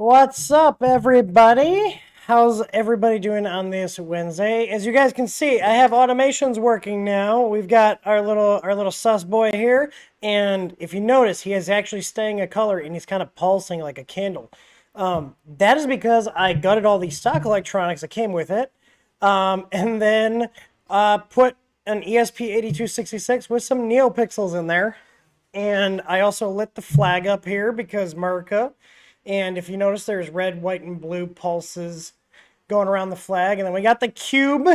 What's up, everybody? How's everybody doing on this Wednesday? As you guys can see, I have automations working now. We've got our little sus boy here, and if you notice, he is actually staying a color, and he's kind of pulsing like a candle. That is because I gutted all the stock electronics that came with it, and then put an ESP8266 with some NeoPixels in there. And I also lit the flag up here because America. And if you notice, there's red, white, and blue pulses going around the flag. And then we got the cube.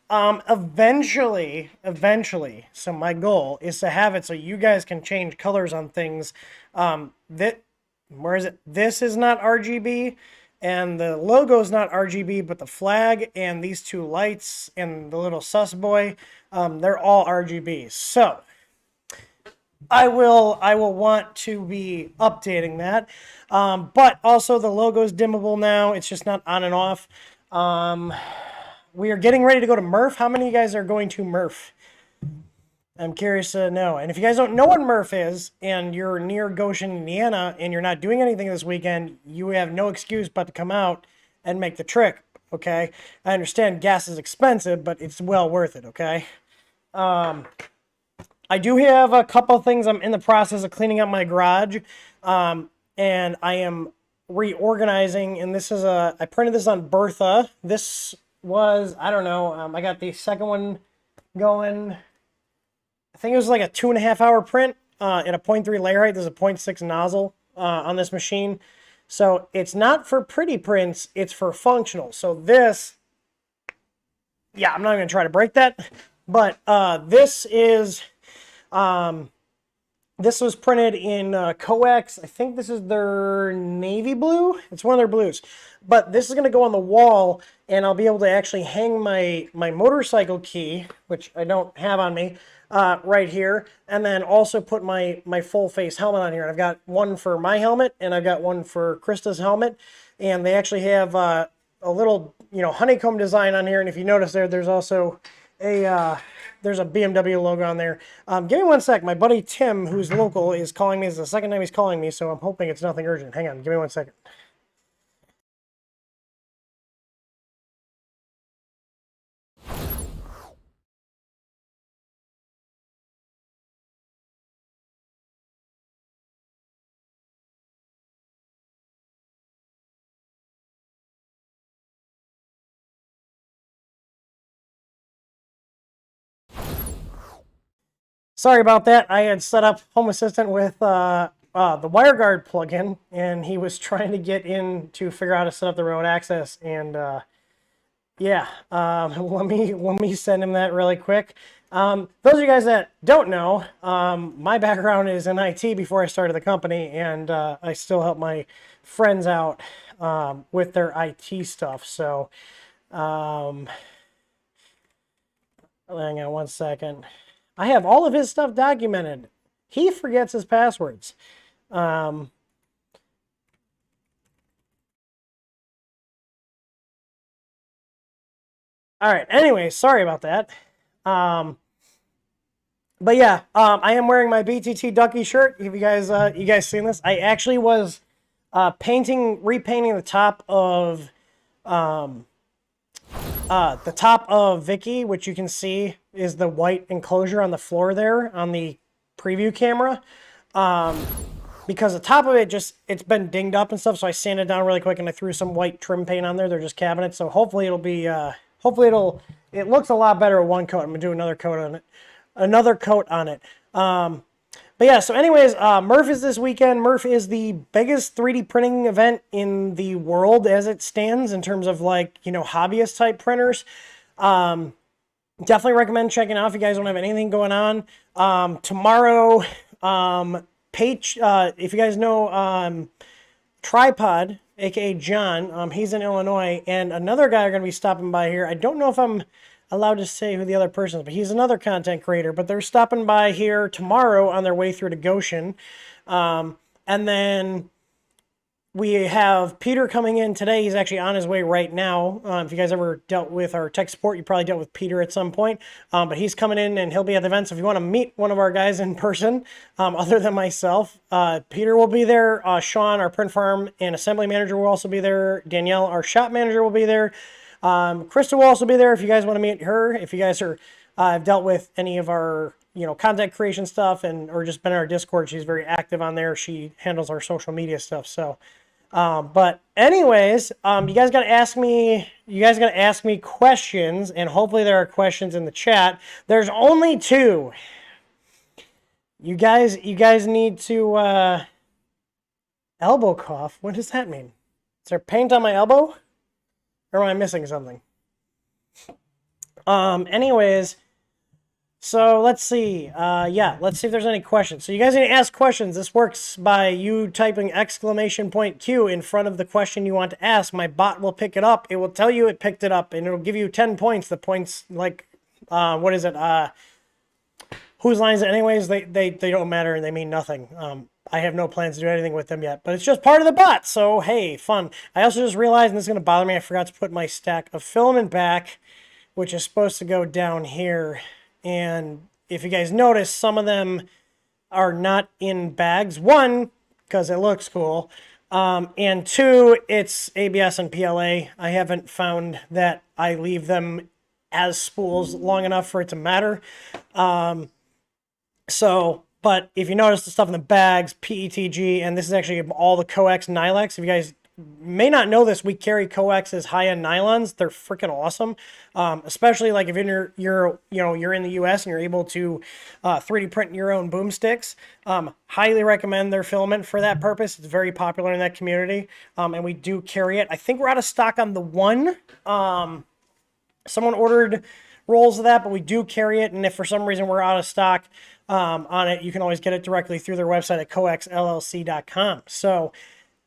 Eventually, so my goal is to have it so you guys can change colors on things. Where is it? This is not RGB, and the logo is not RGB, but the flag and these two lights and the little sus boy, they're all RGB. So I will want to be updating that. But also the logo is dimmable now. It's just not on and off. We are getting ready to go to Murph. How many of you guys are going to Murph? I'm curious to know. And if you guys don't know what Murph is, and you're near Goshen, Indiana, and you're not doing anything this weekend, you have no excuse but to come out and make the trip, okay? I understand gas is expensive, but it's well worth it, okay? I do have a couple things. I'm in the process of cleaning up my garage, and I am reorganizing, and this is I printed this on Bertha. This was, I don't know, I got the second one going. I think it was like a 2.5 hour print in a 0.3 layer height. There's a 0.6 nozzle on this machine. So it's not for pretty prints, it's for functional. So this, yeah, I'm not going to try to break that, but this is... this was printed in coax. I think this is their navy blue. It's one of their blues. But this is going to go on the wall, and I'll be able to actually hang my motorcycle key, which I don't have on me, right here. And then also put my full face helmet on here. And I've got one for my helmet, and I've got one for Krista's helmet. And they actually have a little, honeycomb design on here. And if you notice there's also there's a BMW logo on there. Give me one sec. My buddy Tim, who's local, is calling me. It's the second time he's calling me, so I'm hoping it's nothing urgent. Hang on. Give me 1 second. Sorry about that. I had set up Home Assistant with the WireGuard plugin, and he was trying to get in to figure out how to set up the remote access. And yeah, let me send him that really quick. Those of you guys that don't know, my background is in IT before I started the company, and I still help my friends out with their IT stuff. So hang on 1 second. I have all of his stuff documented. He forgets his passwords. All right. Anyway, sorry about that. But yeah, I am wearing my BTT Ducky shirt. Have you guys seen this? I actually was repainting the top of Vicky, which you can see is the white enclosure on the floor there on the preview camera. Because the top of it it's been dinged up and stuff, so I sanded it down really quick and I threw some white trim paint on there. They're just cabinets, so hopefully it'll be, it looks a lot better with one coat. I'm gonna do another coat on it. But yeah, so anyways, Murph is this weekend. Murph is the biggest 3D printing event in the world as it stands in terms of hobbyist type printers. Definitely recommend checking out if you guys don't have anything going on. Tomorrow, if you guys know Tripod, aka John, he's in Illinois, and another guy are going to be stopping by here. I don't know if I'm allowed to say who the other person is, but he's another content creator. But they're stopping by here tomorrow on their way through to Goshen. And then we have Peter coming in today. He's actually on his way right now. If you guys ever dealt with our tech support, you probably dealt with Peter at some point. But he's coming in and he'll be at the event. So if you want to meet one of our guys in person, other than myself, Peter will be there. Sean, our print farm and assembly manager, will also be there. Danielle, our shop manager, will be there. Krista will also be there if you guys want to meet her. If you guys are have dealt with any of our content creation stuff or just been in our Discord, she's very active on there. She handles our social media stuff. So. But anyways, you guys gotta ask me questions, and hopefully there are questions in the chat. There's only 2. You guys need to, elbow cough. What does that mean? Is there paint on my elbow? Or am I missing something? Anyways, so let's see. Let's see if there's any questions. So you guys need to ask questions. This works by you typing !Q in front of the question you want to ask. My bot will pick it up. It will tell you it picked it up, and it'll give you 10 points. The points, like, what is it? Whose line is it anyways? They don't matter, and they mean nothing. I have no plans to do anything with them yet, but it's just part of the bot. So, hey, fun. I also just realized, and this is going to bother me, I forgot to put my stack of filament back, which is supposed to go down here. And if you guys notice, some of them are not in bags. 1, because it looks cool. And 2, it's ABS and PLA. I haven't found that I leave them as spools long enough for it to matter. But if you notice the stuff in the bags, PETG, and this is actually all the coax Nylex. If you guys may not know this, we carry coax's high-end nylons. They're freaking awesome, especially like if you're in the US and you're able to 3D print your own boomsticks. Highly recommend their filament for that purpose. It's very popular in that community, and we do carry it. I think we're out of stock on the 1. Someone ordered rolls of that, but we do carry it, and if for some reason we're out of stock on it, you can always get it directly through their website at coaxllc.com. So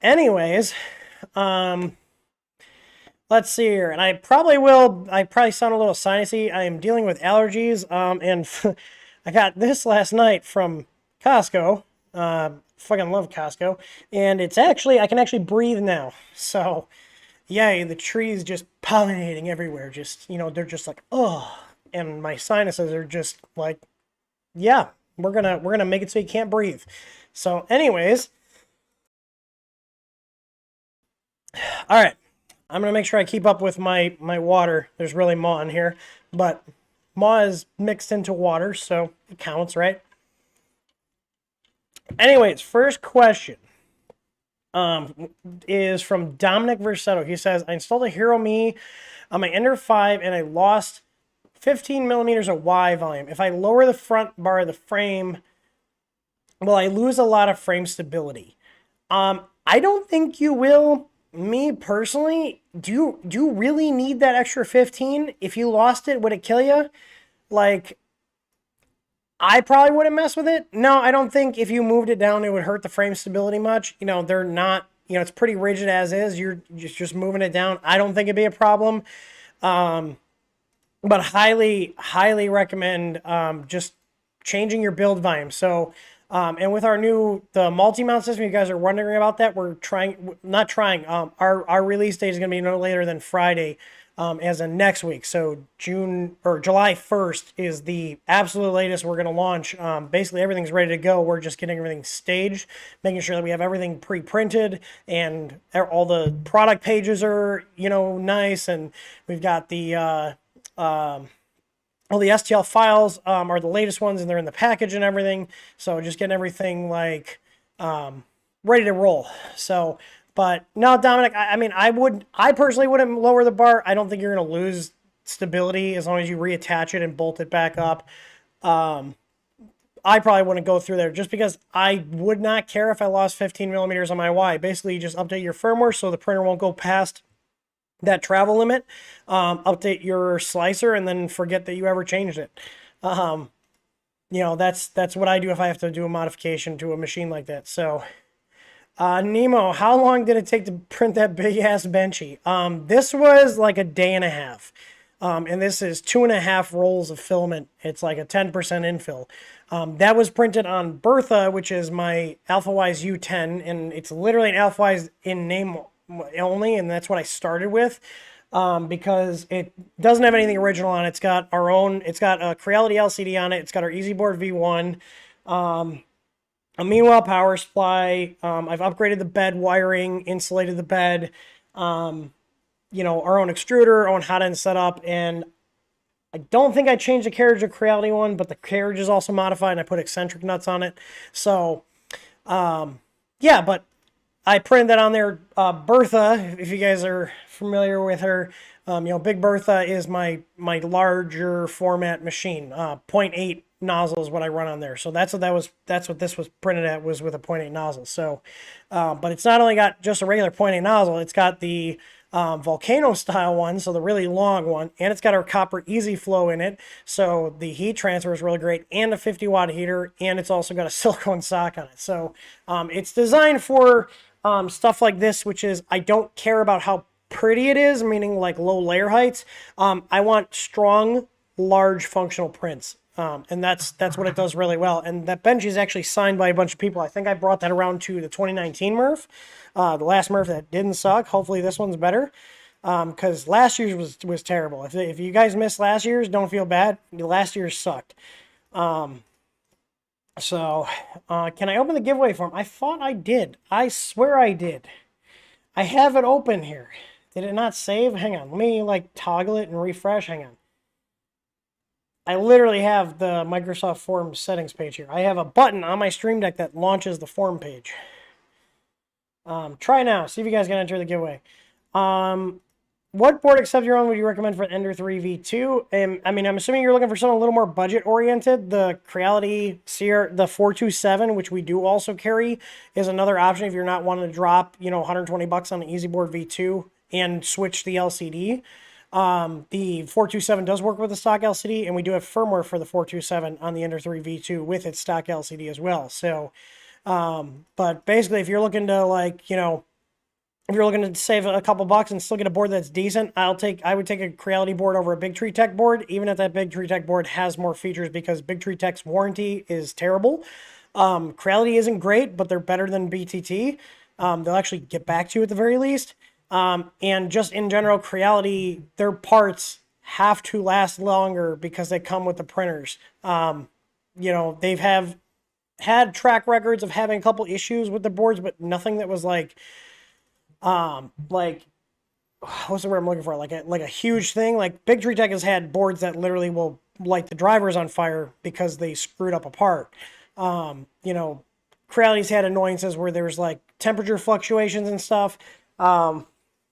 anyways, let's see here, and I probably sound a little sinusy. I am dealing with allergies, and I got this last night from Costco. Fucking love Costco, and it's actually, I can actually breathe now. So, yay, the trees just pollinating everywhere. Just, they're just like, oh, and my sinuses are just like, yeah, we're gonna make it so you can't breathe. So, anyways. All right, I'm going to make sure I keep up with my water. There's really maw in here, but maw is mixed into water, so it counts, right? Anyways, first question is from Dominic Versetto. He says, I installed a Hero Me on my Ender 5, and I lost 15 millimeters of Y volume. If I lower the front bar of the frame, will I lose a lot of frame stability? I don't think you will. Me personally, do you really need that extra 15? If you lost it, would it kill you? Like, I probably wouldn't mess with it. No, I don't think if you moved it down, it would hurt the frame stability much. They're not, it's pretty rigid as is. You're just moving it down. I don't think it'd be a problem. But highly, highly recommend just changing your build volume. So, and with the multi-mount system, you guys are wondering about that. We're our release date is going to be no later than Friday, as of next week. So July 1st is the absolute latest we're going to launch. Basically everything's ready to go. We're just getting everything staged, making sure that we have everything pre-printed and all the product pages are, nice. And we've got all the STL files are the latest ones, and they're in the package and everything. So just getting everything ready to roll. So, but no, Dominic, I personally wouldn't lower the bar. I don't think you're going to lose stability as long as you reattach it and bolt it back up. I probably wouldn't go through there just because I would not care if I lost 15 millimeters on my Y. Basically, you just update your firmware so the printer won't go past that travel limit, update your slicer, and then forget that you ever changed it. That's what I do if I have to do a modification to a machine like that. So, Nemo, how long did it take to print that big ass benchy? This was like a day and a half. and this is 2.5 rolls of filament. It's like a 10% infill. That was printed on Bertha, which is my AlphaWise U10, and it's literally an AlphaWise in name only, and that's what I started with. Because it doesn't have anything original on it. It's got our own, it's got a Creality LCD on it. It's got our EasyBoard V1, a Meanwhile power supply. I've upgraded the bed wiring, insulated the bed, you know, our own extruder, our own hot end setup, and I don't think I changed the carriage of Creality one, but the carriage is also modified, and I put eccentric nuts on it. So, yeah, but I printed that on there. Bertha, if you guys are familiar with her, you know, Big Bertha is my larger format machine. 0.8 nozzle is what I run on there. So that's what this was printed at, was with a 0.8 nozzle. So, but it's not only got just a regular 0.8 nozzle, it's got the volcano style one, so the really long one, and it's got our copper easy flow in it, so the heat transfer is really great, and a 50-watt heater, and it's also got a silicone sock on it. So it's designed for stuff like this, which is, I don't care about how pretty it is, meaning like low layer heights. I want strong, large functional prints. And that's what it does really well. And that bench is actually signed by a bunch of people. I think I brought that around to the 2019 Murph, the last Murph that didn't suck. Hopefully this one's better, because last year's was terrible. If you guys missed last year's, don't feel bad. Last year's sucked. So can I open the giveaway form? I thought I did. I swear I did. I have it open here. Did it not save? Hang on. Let me like toggle it and refresh. Hang on. I literally have the Microsoft Forms settings page here. I have a button on my Stream Deck that launches the form page. Try now. See if you guys can enter the giveaway. What board except your own would you recommend for Ender 3 V2? I mean, I'm assuming you're looking for something a little more budget-oriented. The Creality Sierra, the 427, which we do also carry, is another option if you're not wanting to drop, you know, 120 bucks on the EasyBoard V2 and switch the LCD. The 427 does work with the stock LCD, and we do have firmware for the 427 on the Ender 3 V2 with its stock LCD as well. So, but basically, if you're looking to, like, you know, if you're looking to save a couple bucks and still get a board that's decent, I would take a Creality board over a Big Tree Tech board, even if that Big Tree Tech board has more features, because Big Tree Tech's warranty is terrible. Creality isn't great, but they're better than BTT. They'll actually get back to you at the very least. And just in general, Creality, their parts have to last longer because they come with the printers. You know, they've had track records of having a couple issues with the boards, but nothing that was like what's the word I'm looking for? Like a huge thing. Like Big Tree Tech has had boards that literally will light the drivers on fire because they screwed up a part. You know, Creality's had annoyances where there's like temperature fluctuations and stuff.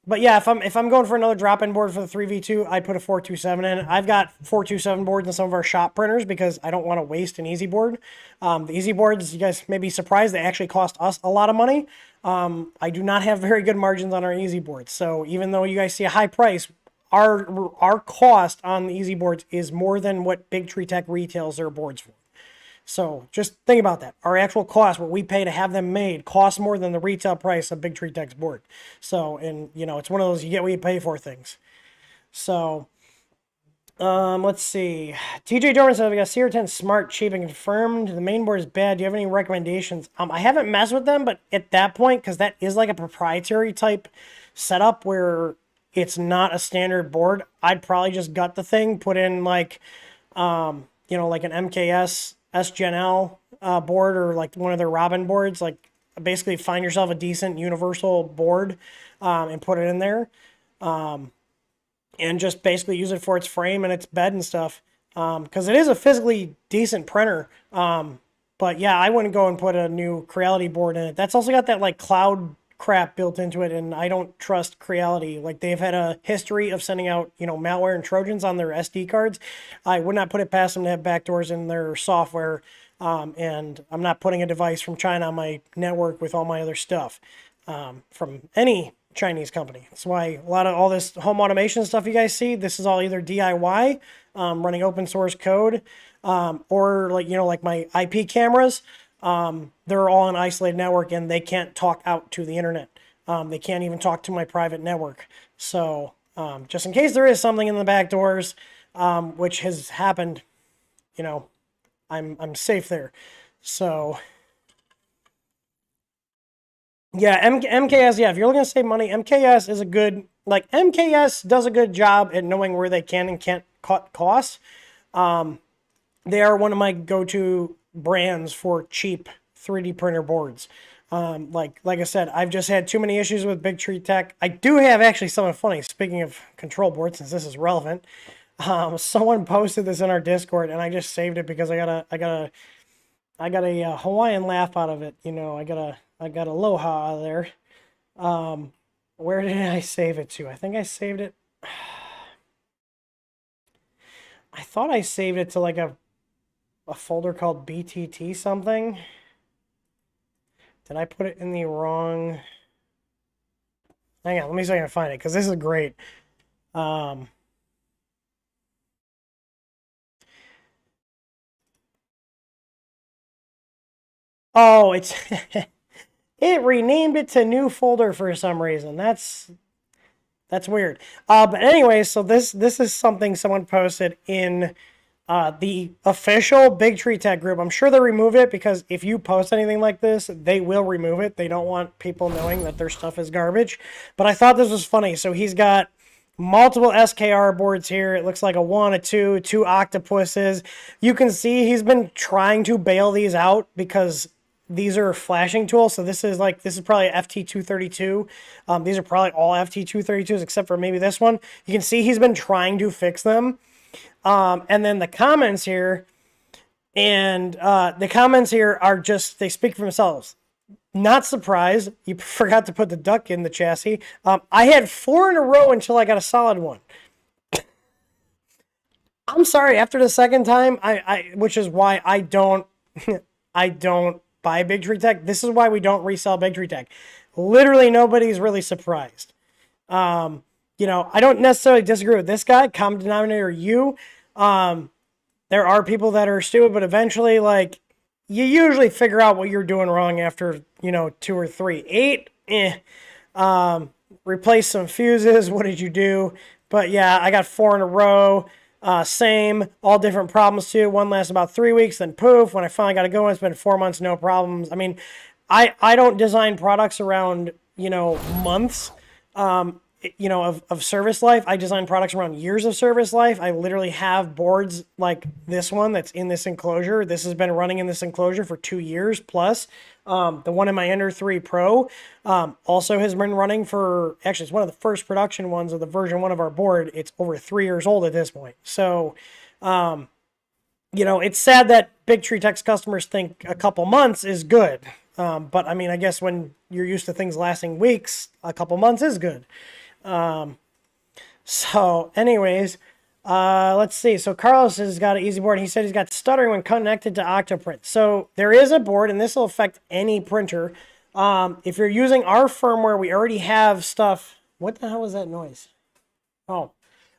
But yeah, if I'm going for another drop-in board for the 3V2, I'd put a 427 in. I've got 427 boards in some of our shop printers because I don't want to waste an EasyBoard. The EasyBoards, you guys may be surprised, they actually cost us a lot of money. I do not have very good margins on our EasyBoards. So even though you guys see a high price, our cost on the EasyBoards is more than what Big Tree Tech retails their boards for. So just think about that. Our actual cost, what we pay to have them made, costs more than the retail price of Big Tree Tech's board. So, and you know, it's one of those you get what you pay for things. So, let's see. TJ Dorman said, we got CR10 Smart, cheap, and confirmed. The main board is bad. Do you have any recommendations? I haven't messed with them, but at that point, because that is like a proprietary type setup where it's not a standard board, I'd probably just gut the thing, put in like, you know, like an MKS S-Gen L board or like one of their Robin boards. Like basically find yourself a decent universal board and put it in there. And just basically use it for its frame and its bed and stuff. Because it is a physically decent printer. But yeah, I wouldn't go and put a new Creality board in it. That's also got that like cloud crap built into it, and I don't trust Creality. Like they've had a history of sending out, you know, malware and Trojans on their SD cards. I would not put it past them to have backdoors in their software. And I'm not putting a device from China on my network with all my other stuff from any Chinese company. That's why a lot of all this home automation stuff you guys see, this is all either DIY, running open source code, or like, you know, like my IP cameras. They're all an isolated network and they can't talk out to the internet. They can't even talk to my private network. So, just in case there is something in the back doors, which has happened. You know, I'm safe there. So yeah, MKS. Yeah, if you're looking to save money, MKS is a good, like, MKS does a good job at knowing where they can and can't cut costs. They are one of my go-to brands for cheap 3D printer boards. Like I said, I've just had too many issues with Big Tree Tech. I do have actually something funny. Speaking of control boards, since this is relevant, someone posted this in our Discord, and I just saved it because I got a Hawaiian laugh out of it. You know, I got aloha out of there. Where did I save it to? I think I saved it. I thought I saved it to like a folder called BTT something. Did I put it in the wrong? Hang on, let me see if I can find it, because this is great. Oh, it's it renamed it to new folder for some reason. That's weird. But anyway, so this is something someone posted in the official Big Tree Tech group. I'm sure they remove it, because if you post anything like this, they will remove it. They don't want people knowing that their stuff is garbage. But I thought this was funny. So he's got multiple SKR boards here. It looks like a 1, a 2, 2 octopuses. You can see he's been trying to bail these out because these are flashing tools. So this is probably FT232. These are probably all FT232s except for maybe this one. You can see he's been trying to fix them. And then the comments here, are just, they speak for themselves. Not surprised. You forgot to put the duck in the chassis. I had 4 in a row until I got a solid one. I'm sorry, after the second time, which is why I don't buy Big Tree Tech. This is why we don't resell Big Tree Tech. Literally nobody's really surprised. You know, I don't necessarily disagree with this guy. Common denominator, you. There are people that are stupid, but eventually, like, you usually figure out what you're doing wrong after, 2 or 3. 8, replace some fuses. What did you do? But yeah, I got 4 in a row. Same, all different problems too. One lasts about 3 weeks, then poof. When I finally got it going, it's been 4 months, no problems. I mean, I don't design products around, months. Of service life. I design products around years of service life. I literally have boards like this one that's in this enclosure. This has been running in this enclosure for 2 years plus. The one in my Ender 3 Pro also has been running for, actually, it's one of the first production ones of the version 1 of our board. It's over 3 years old at this point. So, it's sad that Big Tree Tech's customers think a couple months is good. But I mean, I guess when you're used to things lasting weeks, a couple months is good. So anyways, let's see. So Carlos has got an easy board. He said he's got stuttering when connected to Octoprint. So there is a board, and this will affect any printer. If you're using our firmware, we already have stuff. What the hell was that noise? Oh,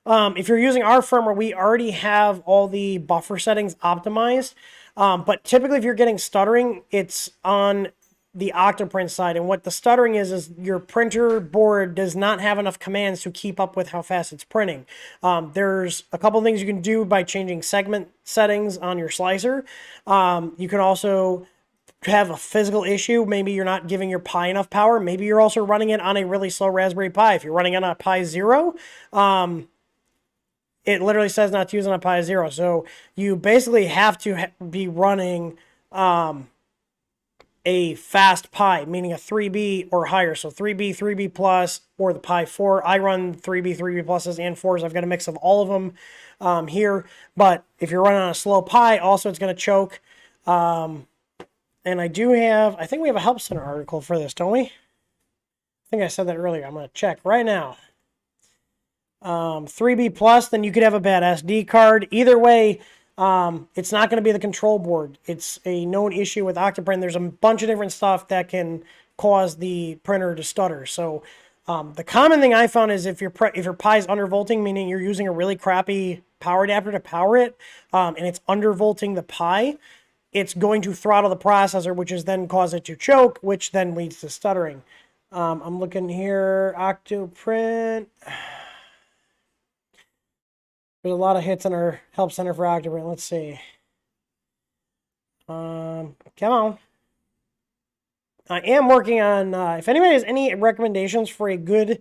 if you're using our firmware, we already have all the buffer settings optimized. But typically if you're getting stuttering, it's on the Octoprint side, and what the stuttering is your printer board does not have enough commands to keep up with how fast it's printing. There's a couple things you can do by changing segment settings on your slicer. You can also have a physical issue. Maybe you're not giving your Pi enough power. Maybe you're also running it on a really slow Raspberry Pi. If you're running it on a Pi Zero, it literally says not to use on a Pi Zero. So you basically have to be running a fast Pi, meaning a 3B or higher. So 3B, 3B plus, or the Pi 4. I run 3B, 3B pluses, and 4s. I've got a mix of all of them here. But if you're running on a slow Pi, also it's going to choke. And I think we have a Help Center article for this, don't we? I think I said that earlier. I'm going to check right now. 3B plus, then you could have a bad SD card. Either way, it's not going to be the control board. It's a known issue with Octoprint. There's a bunch of different stuff that can cause the printer to stutter. So the common thing I found is if your Pi is undervolting, meaning you're using a really crappy power adapter to power it, and it's undervolting the Pi, it's going to throttle the processor, which is then cause it to choke, which then leads to stuttering. I'm looking here, Octoprint. There's a lot of hits in our help center for Octoprint. Let's see. Come on. I am working on, if anybody has any recommendations for a good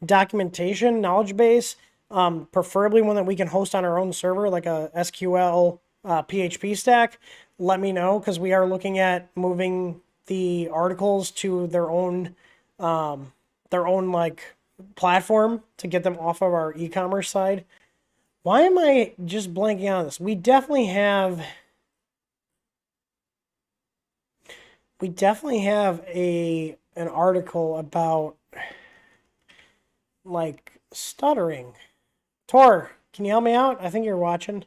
documentation knowledge base, preferably one that we can host on our own server, like a SQL PHP stack, let me know, because we are looking at moving the articles to their own like platform to get them off of our e-commerce side. Why am I just blanking on this? We definitely have an article about like stuttering. Tor, can you help me out? I think you're watching.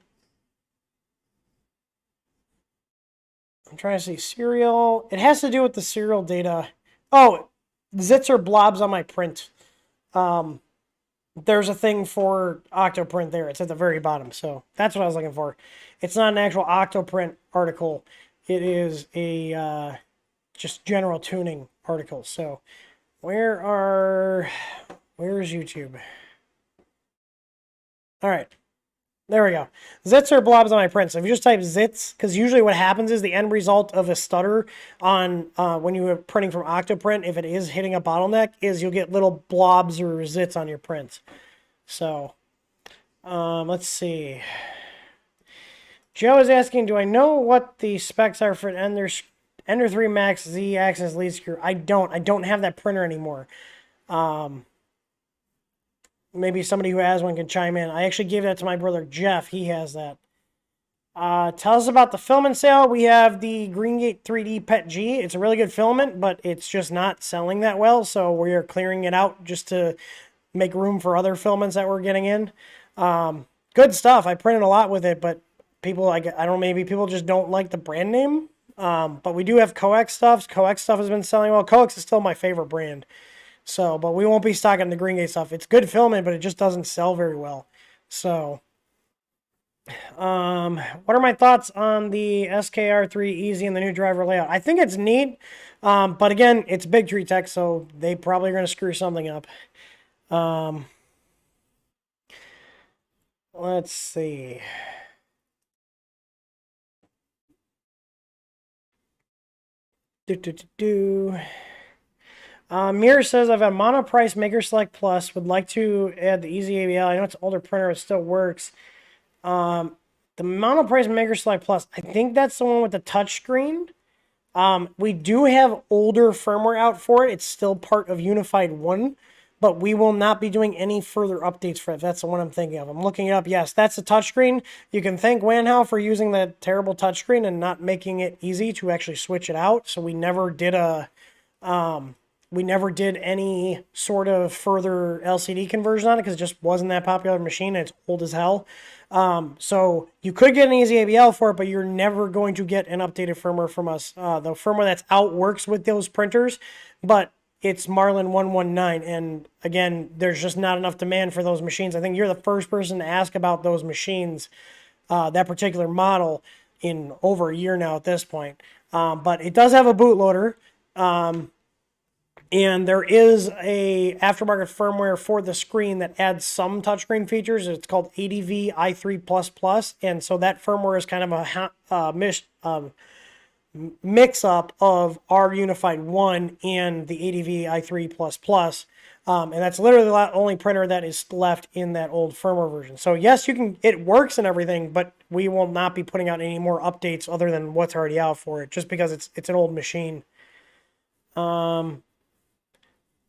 I'm trying to see serial. It has to do with the serial data. Oh, zits or blobs on my print. There's a thing for Octoprint there. It's at the very bottom. So that's what I was looking for. It's not an actual Octoprint article. It is a just general tuning article. So where's YouTube? All right. There we go. Zits or blobs on my print. So if you just type zits, because usually what happens is the end result of a stutter on when you are printing from Octoprint, if it is hitting a bottleneck, is you'll get little blobs or zits on your prints. So let's see. Joe is asking, do I know what the specs are for an Ender 3 Max Z-axis lead screw? I don't have that printer anymore. Maybe somebody who has one can chime in. I actually gave that to my brother Jeff. He has that. Tell us about the filament sale. We have the Greengate 3D PET G. It's a really good filament, but it's just not selling that well. So we are clearing it out just to make room for other filaments that we're getting in. Good stuff. I printed a lot with it, but people, I don't know, maybe people just don't like the brand name. But we do have Coax stuff. Coax stuff has been selling well. Coax is still my favorite brand. So, but we won't be stocking the Greengate stuff. It's good filament, but it just doesn't sell very well. So, what are my thoughts on the SKR3 Easy and the new driver layout? I think it's neat, but again, it's Big Tree Tech, so they probably are going to screw something up. Let's see. Mir says, I've had Monoprice Maker Select Plus, would like to add the Easy ABL. I know it's an older printer, it still works. The Monoprice Maker Select Plus, I think that's the one with the touchscreen. We do have older firmware out for it. It's still part of Unified 1, but we will not be doing any further updates for it. That's the one I'm thinking of. I'm looking it up. Yes, that's a touchscreen. You can thank Wanhao for using that terrible touchscreen and not making it easy to actually switch it out. So we never did any sort of further LCD conversion on it because it just wasn't that popular machine and it's old as hell. So you could get an Easy ABL for it, but you're never going to get an updated firmware from us. The firmware that's out works with those printers, but it's Marlin 119. And again, there's just not enough demand for those machines. I think you're the first person to ask about those machines, that particular model, in over a year now at this point. But it does have a bootloader. And there is a aftermarket firmware for the screen that adds some touchscreen features. It's called ADV i3++, and so that firmware is kind of a mix-up of our Unified 1 and the ADV i3++, and that's literally the only printer that is left in that old firmware version. So yes, it works and everything, but we will not be putting out any more updates other than what's already out for it, just because it's an old machine.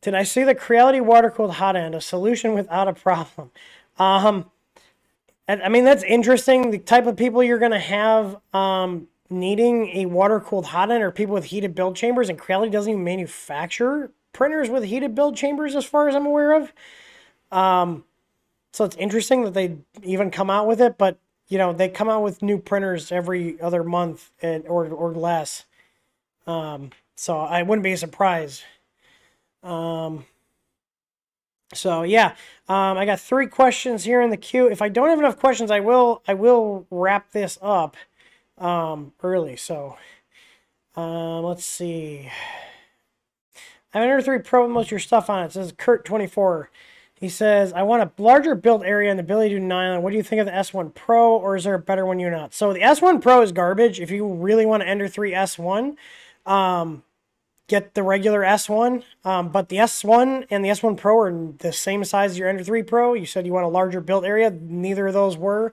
Did I see the Creality water-cooled hot end, a solution without a problem? I mean, that's interesting. The type of people you're going to have needing a water-cooled hot end are people with heated build chambers, and Creality doesn't even manufacture printers with heated build chambers as far as I'm aware of. So it's interesting that they even come out with it, but, you know, they come out with new printers every other month or less. So I wouldn't be surprised. So yeah, I got 3 questions here in the queue. If I don't have enough questions, I will wrap this up, early. So, let's see. I have an Ender 3 Pro with most of your stuff on it. It says Kurt24. He says, I want a larger build area and the ability to do nylon. What do you think of the S1 Pro, or is there a better one you're not? So the S1 Pro is garbage. If you really want to Ender 3 S1, get the regular S1. But the S1 and the S1 Pro are the same size as your Ender 3 Pro. You said you want a larger build area. Neither of those were.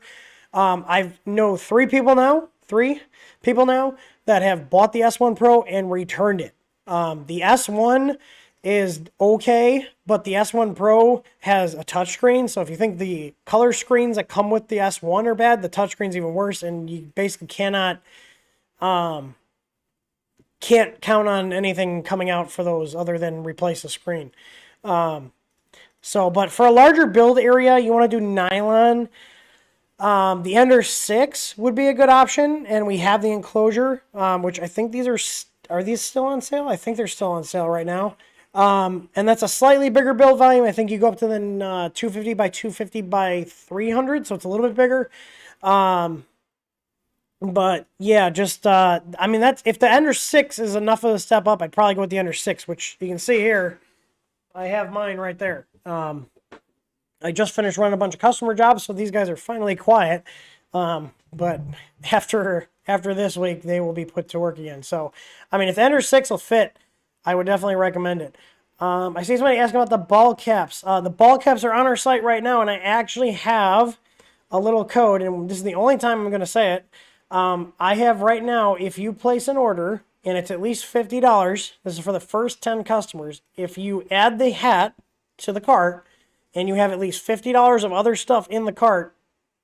I know three people now that have bought the S1 Pro and returned it. The S1 is okay, but the S1 Pro has a touchscreen. So if you think the color screens that come with the S1 are bad, the touchscreen's even worse, and you basically can't count on anything coming out for those other than replace the screen. But for a larger build area, you want to do nylon. The Ender 6 would be a good option, and we have the Enclosure, which I think these are these still on sale? I think they're still on sale right now. And that's a slightly bigger build volume. I think you go up to the 250 by 250 by 300, so it's a little bit bigger. But yeah, just I mean, that's if the Ender 6 is enough of a step up, I'd probably go with the Ender 6, which you can see here. I have mine right there. I just finished running a bunch of customer jobs, so these guys are finally quiet. But after this week, they will be put to work again. So, I mean, if the Ender 6 will fit, I would definitely recommend it. I see somebody asking about the ball caps. The ball caps are on our site right now, and I actually have a little code, and this is the only time I'm going to say it. I have right now, if you place an order, and it's at least $50, this is for the first 10 customers, if you add the hat to the cart, and you have at least $50 of other stuff in the cart,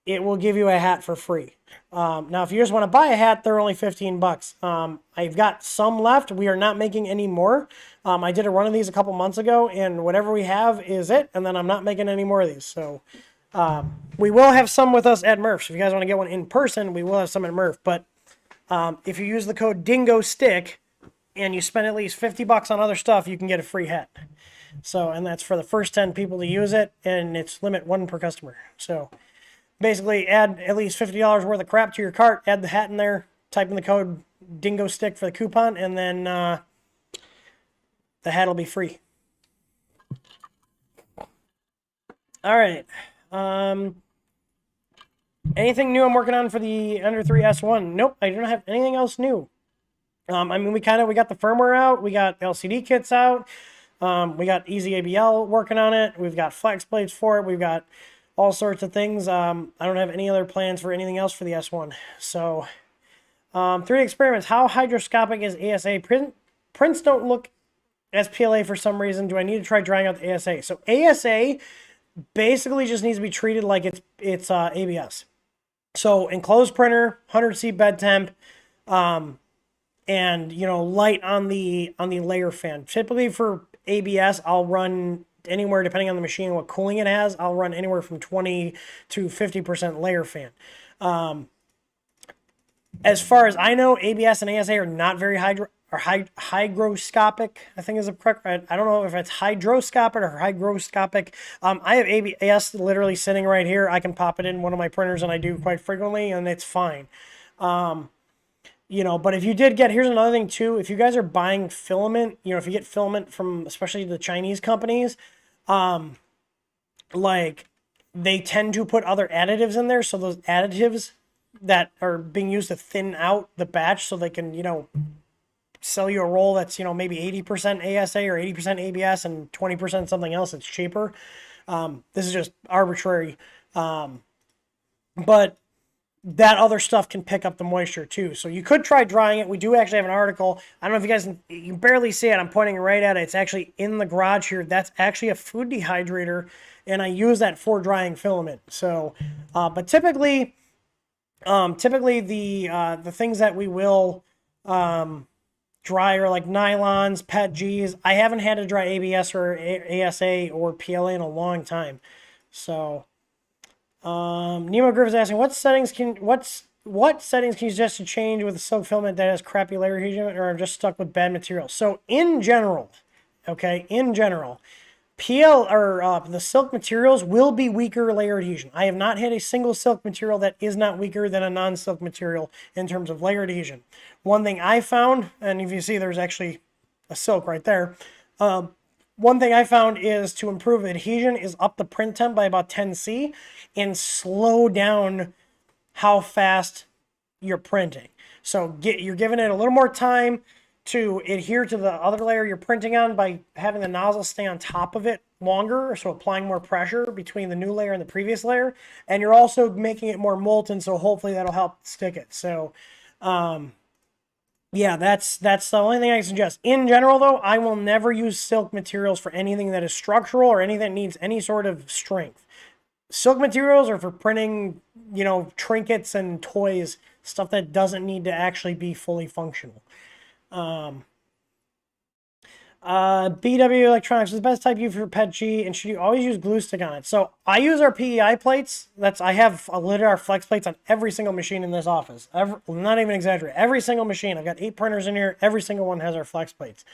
it will give you a hat for free. Now, if you just want to buy a hat, they're only $15. I've got some left. We are not making any more. I did a run of these a couple months ago, and whatever we have is it, and then I'm not making any more of these. So we will have some with us at Murph. So if you guys want to get one in person, we will have some at Murph. But if you use the code DINGOSTICK and you spend at least $50 on other stuff, you can get a free hat. So, and that's for the first 10 people to use it, and it's limit 1 per customer. So basically add at least $50 worth of crap to your cart, add the hat in there, type in the code DINGOSTICK for the coupon, and then the hat will be free. All right. Anything new I'm working on for the Ender 3 S1? Nope, I don't have anything else new. I mean, we got the firmware out, we got LCD kits out, we got Easy ABL working on it, we've got flex plates for it, we've got all sorts of things. I don't have any other plans for anything else for the S1. So, 3D experiments. How hydroscopic is ASA? Prints don't look as PLA for some reason. Do I need to try drying out the ASA? So ASA basically just needs to be treated like it's ABS. So enclosed printer, 100C bed temp, and light on the layer fan. Typically for ABS, I'll run anywhere, depending on the machine and what cooling it has, I'll run anywhere from 20 to 50% layer fan. As far as I know, ABS and ASA are not very hygroscopic, I think is the correct. I don't know if it's hydroscopic or hygroscopic. I have ABS literally sitting right here. I can pop it in one of my printers, and I do quite frequently, and it's fine. But if you did get, here's another thing too. If you guys are buying filament, if you get filament from especially the Chinese companies, like they tend to put other additives in there. So those additives that are being used to thin out the batch so they can, sell you a roll that's, maybe 80% ASA or 80% ABS and 20% something else that's cheaper. This is just arbitrary. But that other stuff can pick up the moisture too. So you could try drying it. We do actually have an article. I don't know if you guys you can barely see it. I'm pointing right at it. It's actually in the garage here. That's actually a food dehydrator, and I use that for drying filament. So, but typically the things that we will dry are like nylons, PET-Gs. I haven't had to dry ABS or ASA or PLA in a long time. So, Nemo Griff is asking, what settings can you suggest to change with a silk filament that has crappy layer adhesion, or I'm just stuck with bad material? So in general, the silk materials will be weaker layer adhesion. I have not had a single silk material that is not weaker than a non-silk material in terms of layer adhesion. One thing I found, and if you see there's actually a silk right there, one thing I found is to improve adhesion is up the print temp by about 10C and slow down how fast you're printing. So you're giving it a little more time to adhere to the other layer you're printing on by having the nozzle stay on top of it longer, so applying more pressure between the new layer and the previous layer. And you're also making it more molten, so hopefully that'll help stick it. So yeah, that's the only thing I suggest. In general, though, I will never use silk materials for anything that is structural or anything that needs any sort of strength. Silk materials are for printing, you know, trinkets and toys, stuff that doesn't need to actually be fully functional. BW Electronics is the best type U for PET-G, and should you always use glue stick on it? So I use our PEI plates. I have a lid our flex plates on every single machine in this office. Not even exaggerate. Every single machine. I've got 8 printers in here. Every single one has our flex plates.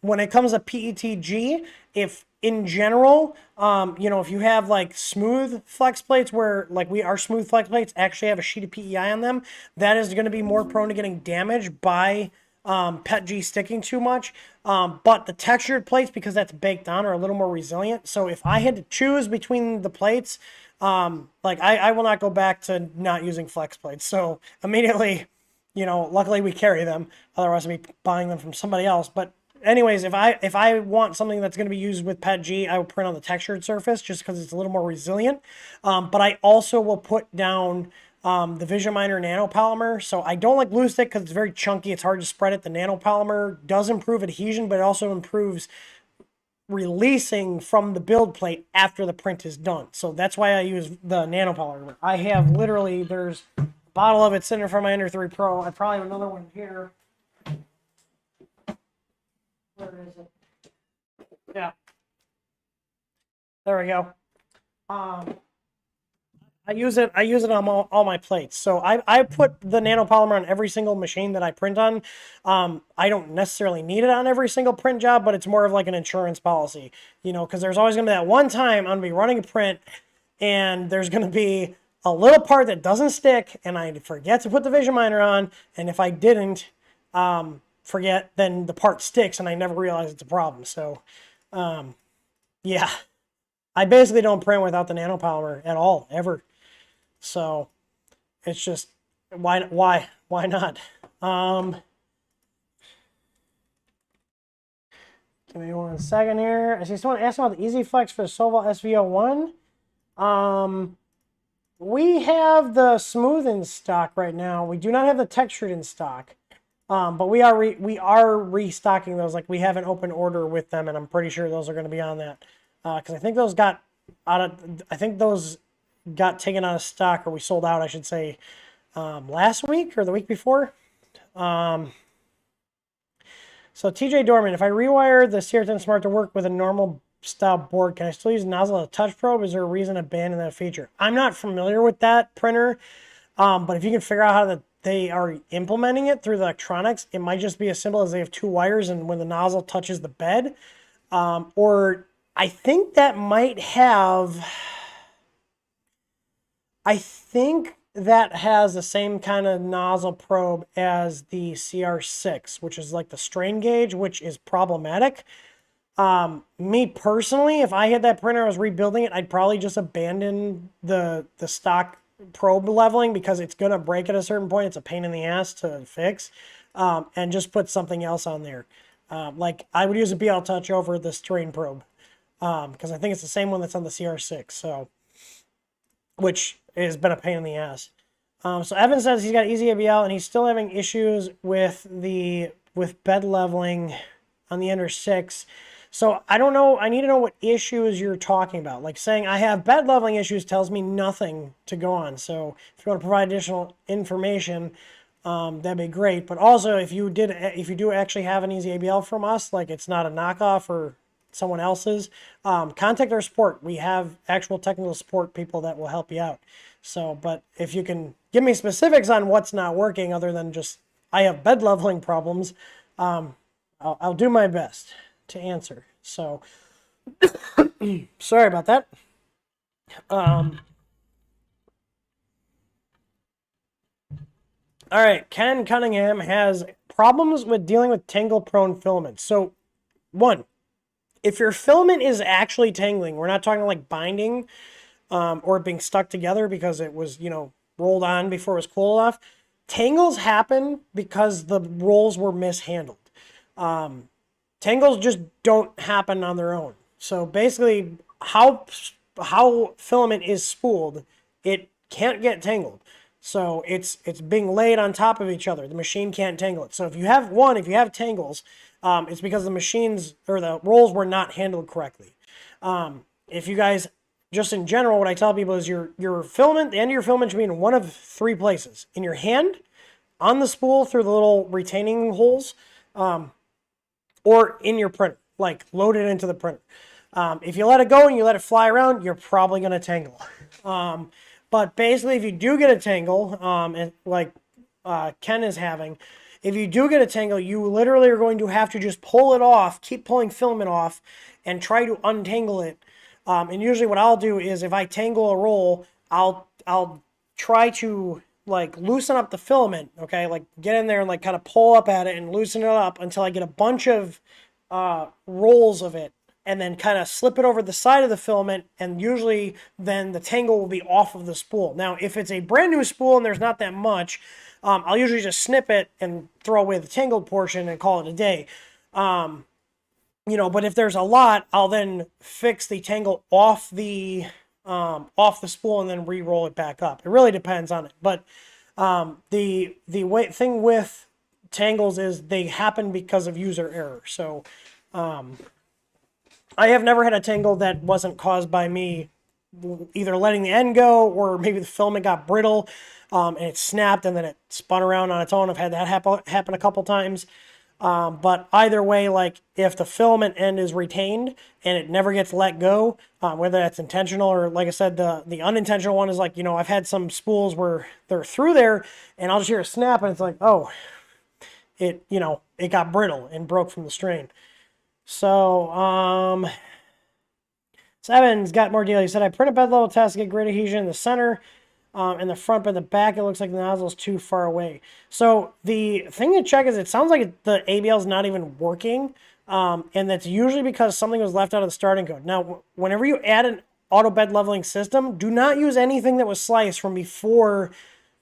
When it comes to PETG, if in general, you know, if you have like smooth flex plates where like our smooth flex plates actually have a sheet of PEI on them, that is going to be more prone to getting damaged by PETG sticking too much. But the textured plates, because that's baked on, are a little more resilient. So if I had to choose between the plates, like I will not go back to not using flex plates. So immediately, you know, luckily we carry them. Otherwise I'd be buying them from somebody else. But anyways, if I want something that's going to be used with PETG, I will print on the textured surface just because it's a little more resilient. But I also will put down the Vision-Miner nanopolymer. So I don't like glue stick because it's very chunky. It's hard to spread it. The nanopolymer does improve adhesion, but it also improves releasing from the build plate after the print is done. So that's why I use the nanopolymer. I have literally, there's a bottle of it sitting in front of my Ender 3 Pro. I probably have another one here. Where is it? Yeah. There we go. I use it on all my plates. So I put the nanopolymer on every single machine that I print on. I don't necessarily need it on every single print job, but it's more of like an insurance policy, you know, because there's always going to be that one time I'm going to be running a print and there's going to be a little part that doesn't stick and I forget to put the Vision-Miner on. And if I didn't forget, then the part sticks and I never realize it's a problem. So yeah, I basically don't print without the nanopolymer at all, ever. So it's just why not? Give me 1 second here. I see someone asking about the Easy Flex for the Soval SV01. We have the smooth in stock right now. We do not have the textured in stock. But we are restocking those. Like, we have an open order with them, and I'm pretty sure those are going to be on that. Because I think those got taken out of stock, or we sold out, I should say, last week or the week before. So TJ Dorman, if I rewire the CR10 Smart to work with a normal style board, can I still use nozzle as a touch probe? Is there a reason to abandon that feature? I'm not familiar with that printer, but if you can figure out how they are implementing it through the electronics, it might just be as simple as they have 2 wires, and when the nozzle touches the bed, or I think that might have... I think that has the same kind of nozzle probe as the CR6, which is like the strain gauge, which is problematic. Me personally, if I had that printer, I was rebuilding it, I'd probably just abandon the stock probe leveling because it's going to break at a certain point. It's a pain in the ass to fix, and just put something else on there. Like I would use a BL Touch over the strain probe because I think it's the same one that's on the CR6. So, which has been a pain in the ass. So Evan says he's got easy ABL and he's still having issues with bed leveling on the Ender 6. So I don't know. I need to know what issues you're talking about. Like saying I have bed leveling issues tells me nothing to go on. So if you want to provide additional information, that'd be great. But also if you do actually have an easy ABL from us, like it's not a knockoff or someone else's, contact our support. We have actual technical support people that will help you out. So, but if you can give me specifics on what's not working other than just I have bed leveling problems, I'll do my best to answer. So sorry about that. All right, Ken Cunningham has problems with dealing with tangle prone filaments. So one, If your filament is actually tangling, we're not talking like binding or being stuck together because it was, rolled on before it was cool enough. Tangles happen because the rolls were mishandled. Tangles just don't happen on their own. So basically, how filament is spooled, it can't get tangled. So it's being laid on top of each other. The machine can't tangle it. So if you have tangles, it's because the machines or the rolls were not handled correctly. If you guys, just in general, what I tell people is your filament, the end of your filament should be in one of three places: in your hand, on the spool through the little retaining holes, or in your printer, like loaded into the printer. If you let it go and you let it fly around, you're probably going to tangle. But basically, if you do get a tangle, like Ken is having, if you do get a tangle, you literally are going to have to just pull it off, keep pulling filament off, and try to untangle it. And usually what I'll do is if I tangle a roll, I'll try to like loosen up the filament, okay? Like get in there and like kind of pull up at it and loosen it up until I get a bunch of rolls of it, and then kind of slip it over the side of the filament, and usually then the tangle will be off of the spool. Now, if it's a brand new spool and there's not that much, I'll usually just snip it and throw away the tangled portion and call it a day. But if there's a lot, I'll then fix the tangle off the spool and then re-roll it back up. It really depends on it. But the thing with tangles is they happen because of user error. So I have never had a tangle that wasn't caused by me either letting the end go or maybe the filament got brittle and it snapped and then it spun around on its own. I've had that happen a couple times. But either way, like if the filament end is retained and it never gets let go, whether that's intentional or like I said, the unintentional one is like, I've had some spools where they're through there and I'll just hear a snap and it's like, oh, it got brittle and broke from the strain. So, Seven's got more deal. He said, I print a bed level test to get grid adhesion in the center. In the front, but the back, it looks like the nozzle's too far away. So the thing to check is it sounds like the ABL is not even working, and that's usually because something was left out of the starting code. Now, whenever you add an auto bed leveling system, do not use anything that was sliced from before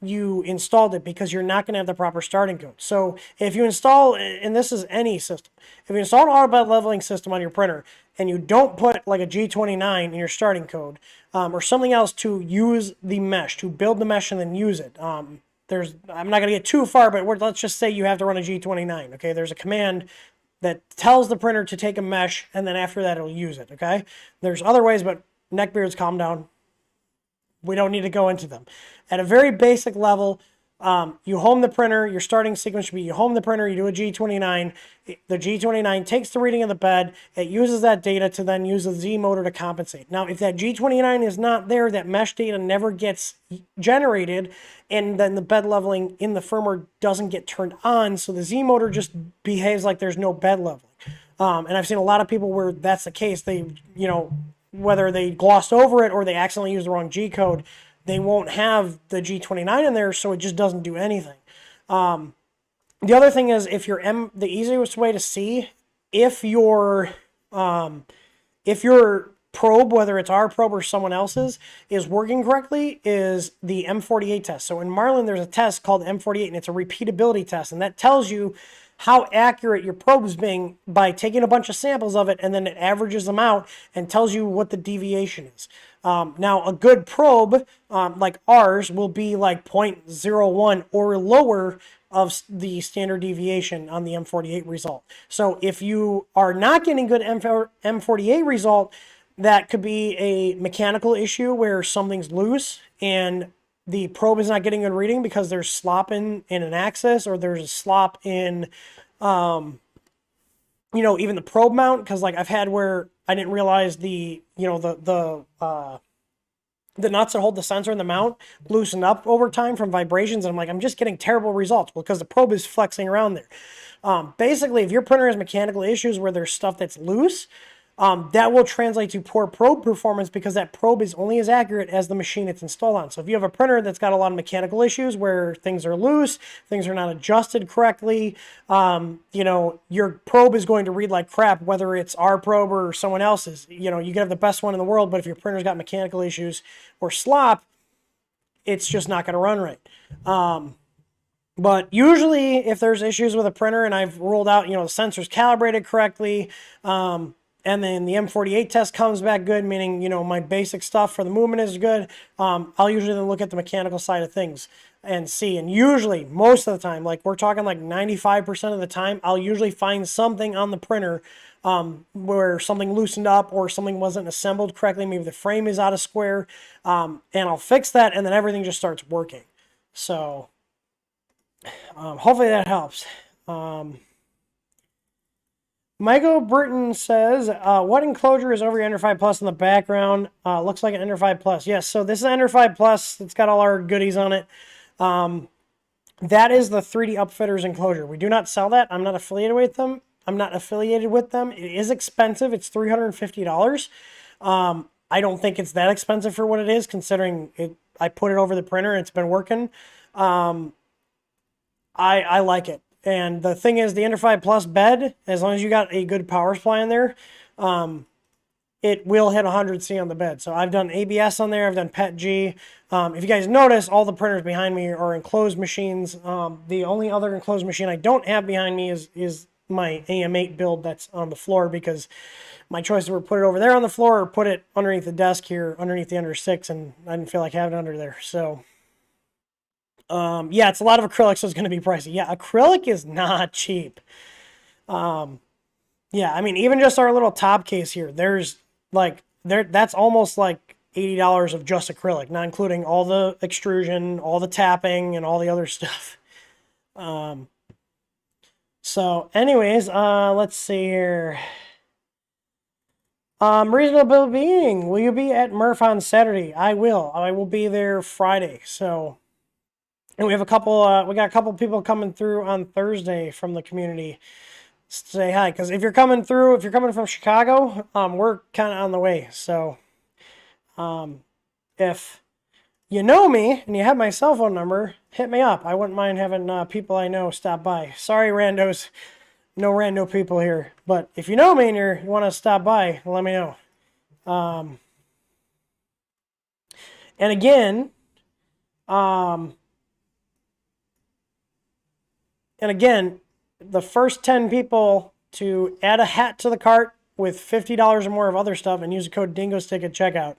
you installed it because you're not going to have the proper starting code. So if you install, and this is any system, if you install an auto bed leveling system on your printer and you don't put like a G29 in your starting code or something else to use the mesh, to build the mesh and then use it. I'm not going to get too far, but let's just say you have to run a G29. Okay, there's a command that tells the printer to take a mesh and then after that it'll use it. Okay, there's other ways, but neckbeards, calm down. We don't need to go into them. At a very basic level, you home the printer. Your starting sequence should be you home the printer, you do a G29. The G29 takes the reading of the bed. It uses that data to then use the Z motor to compensate. Now, if that G29 is not there, that mesh data never gets generated, and then the bed leveling in the firmware doesn't get turned on, so the Z motor just behaves like there's no bed leveling. And I've seen a lot of people where that's the case. They, whether they glossed over it or they accidentally used the wrong G code, they won't have the G29 in there, so it just doesn't do anything. The other thing is if the easiest way to see if your probe, whether it's our probe or someone else's, is working correctly is the M48 test. So in Marlin, there's a test called M48, and it's a repeatability test, and that tells you how accurate your probe is being by taking a bunch of samples of it, and then it averages them out and tells you what the deviation is. Now, a good probe, like ours, will be like 0.01 or lower of the standard deviation on the M48 result. So if you are not getting good M48 result, that could be a mechanical issue where something's loose and the probe is not getting a reading because there's slop in an axis, or there's a slop in, even the probe mount. Because like I've had where I didn't realize the nuts that hold the sensor in the mount loosen up over time from vibrations, and I'm like, I'm just getting terrible results because the probe is flexing around there. Basically, if your printer has mechanical issues where there's stuff that's loose, that will translate to poor probe performance because that probe is only as accurate as the machine it's installed on. So if you have a printer that's got a lot of mechanical issues where things are loose, things are not adjusted correctly, you know, your probe is going to read like crap, whether it's our probe or someone else's. You know, you can have the best one in the world, but if your printer's got mechanical issues or slop, it's just not going to run right. But usually if there's issues with a printer and I've ruled out, you know, the sensor's calibrated correctly, and then the M48 test comes back good, meaning, you know, my basic stuff for the movement is good, I'll usually then look at the mechanical side of things and see. And usually, most of the time, like we're talking like 95% of the time, I'll usually find something on the printer where something loosened up or something wasn't assembled correctly. Maybe the frame is out of square, and I'll fix that, and then everything just starts working. So hopefully that helps. Michael Burton says, what enclosure is over your Ender 5 Plus in the background? Looks like an Ender 5 Plus. Yes, so this is Ender 5 Plus. It's got all our goodies on it. That is the 3D Upfitters enclosure. We do not sell that. I'm not affiliated with them. It is expensive. It's $350. I don't think it's that expensive for what it is, considering I put it over the printer and it's been working. I like it. And the thing is, the Ender 5 Plus bed, as long as you got a good power supply in there, it will hit 100C on the bed. So I've done ABS on there. I've done PET-G. If you guys notice, all the printers behind me are enclosed machines. The only other enclosed machine I don't have behind me is my AM8 build that's on the floor, because my choices were put it over there on the floor or put it underneath the desk here, underneath the Ender 6, and I didn't feel like having it under there. So yeah, it's a lot of acrylic, so it's going to be pricey. Yeah, acrylic is not cheap. Yeah, I mean, even just our little top case here, that's almost like $80 of just acrylic, not including all the extrusion, all the tapping, and all the other stuff. So anyways, let's see here. Reasonable being, will you be at Murph on Saturday? I will. I will be there Friday, so... And we have we got a couple people coming through on Thursday from the community. Say hi, because if you're coming from Chicago, we're kind of on the way. So, if you know me and you have my cell phone number, hit me up. I wouldn't mind having people I know stop by. Sorry, randos, no rando people here. But if you know me and you want to stop by, let me know. And again, the first 10 people to add a hat to the cart with $50 or more of other stuff and use the code DingoStick at checkout,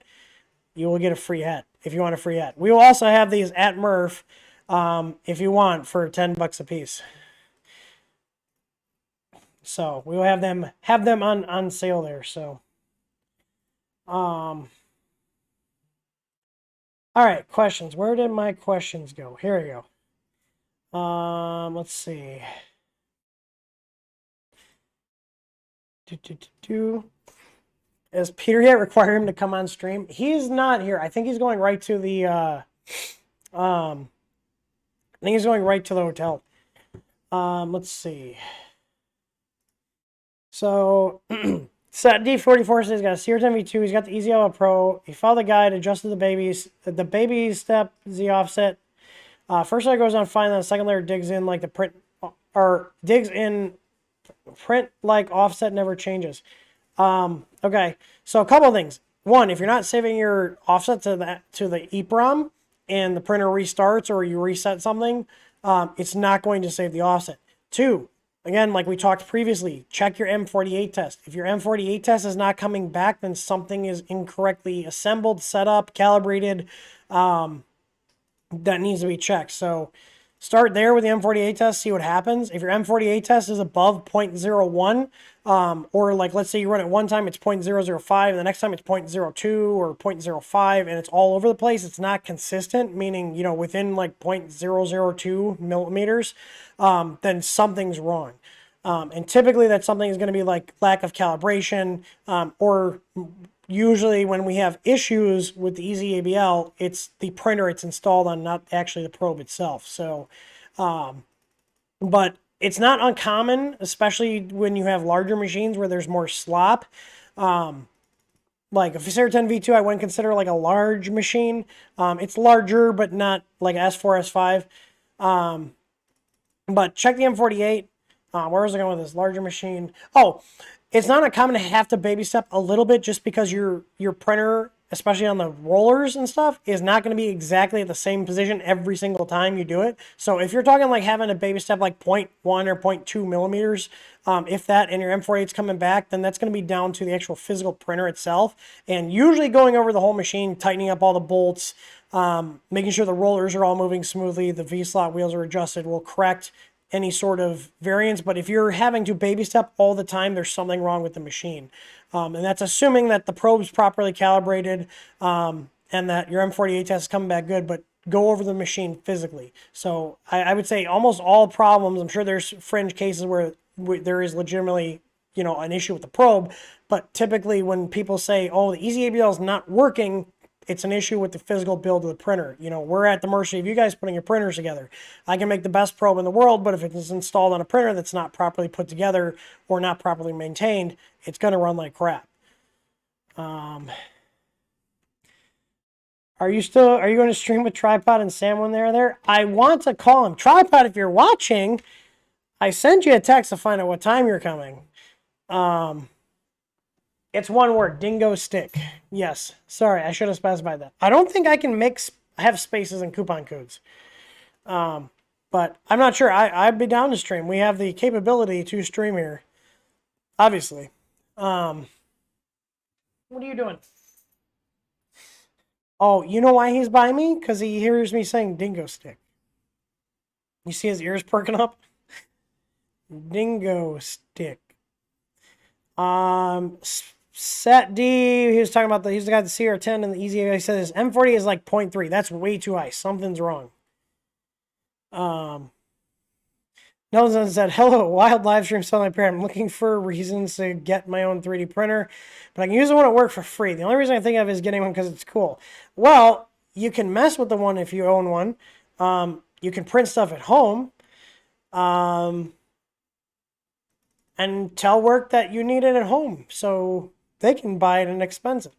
you will get a free hat if you want a free hat. We will also have these at Murph if you want for $10 a piece. So we will have them on sale there. So all right, questions. Where did my questions go? Here we go. Let's see. Is Peter yet require him to come on stream? He's not here. I think he's going right to the I think he's going right to the hotel. Let's see. So Set D44 says he's got a CR10 V2, he's got the Easy Alpha Pro, he followed the guide, adjusted the baby step Z offset. First layer goes on fine, then the second layer digs in like the print, or digs in print like offset never changes. Okay, so a couple of things. One, if you're not saving your offset to the EEPROM and the printer restarts or you reset something, it's not going to save the offset. Two, again, like we talked previously, check your M48 test. If your M48 test is not coming back, then something is incorrectly assembled, set up, calibrated. That needs to be checked. So start there with the M48 test, see what happens. If your M48 test is above 0.01, or like let's say you run it one time, it's 0.005, and the next time it's 0.02 or 0.05, and it's all over the place, it's not consistent, meaning, you know, within like 0.002 millimeters, then something's wrong. And typically that something is going to be like lack of calibration, or usually when we have issues with the EasyABL, it's the printer it's installed on, not actually the probe itself. So, but it's not uncommon, especially when you have larger machines where there's more slop, Like a Facera 10 V2, I wouldn't consider like a large machine. It's larger, but not like S4, S5. But check the M48. Where was I going with this larger machine? Oh, it's not uncommon to have to baby step a little bit just because your printer, especially on the rollers and stuff, is not going to be exactly at the same position every single time you do it. So if you're talking like having a baby step like 0.1 or 0.2 millimeters, if that and your M48's coming back, then that's going to be down to the actual physical printer itself. And usually going over the whole machine, tightening up all the bolts, making sure the rollers are all moving smoothly, the V-slot wheels are adjusted, will correct any sort of variance. But if you're having to baby step all the time, there's something wrong with the machine. And that's assuming that the probe's properly calibrated and that your M48 test is coming back good, but go over the machine physically. So I would say almost all problems, I'm sure there's fringe cases where there is legitimately, you know, an issue with the probe, but typically when people say, oh, the EasyABL is not working, it's an issue with the physical build of the printer. You know, we're at the mercy of you guys putting your printers together. I can make the best probe in the world, but if it's installed on a printer that's not properly put together or not properly maintained, it's going to run like crap. Are you going to stream with Tripod and Sam when they're there? I want to call him. Tripod, if you're watching, I sent you a text to find out what time you're coming. It's one word, dingo stick. Yes. Sorry, I should have specified that. I don't think I can have spaces and coupon codes. But I'm not sure. I'd be down to stream. We have the capability to stream here. Obviously. What are you doing? Oh, you know why he's by me? Because he hears me saying dingo stick. You see his ears perking up? Dingo stick. Set D, he was talking about he's the guy, the CR10 and the Easy. He says M40 is like 0.3. That's way too high. Something's wrong. Nelson said, hello, wild live stream selling my pair. I'm looking for reasons to get my own 3D printer, but I can use the one at work for free. The only reason I think of is getting one because it's cool. Well, you can mess with the one if you own one. You can print stuff at home. And tell work that you need it at home so they can buy it inexpensive.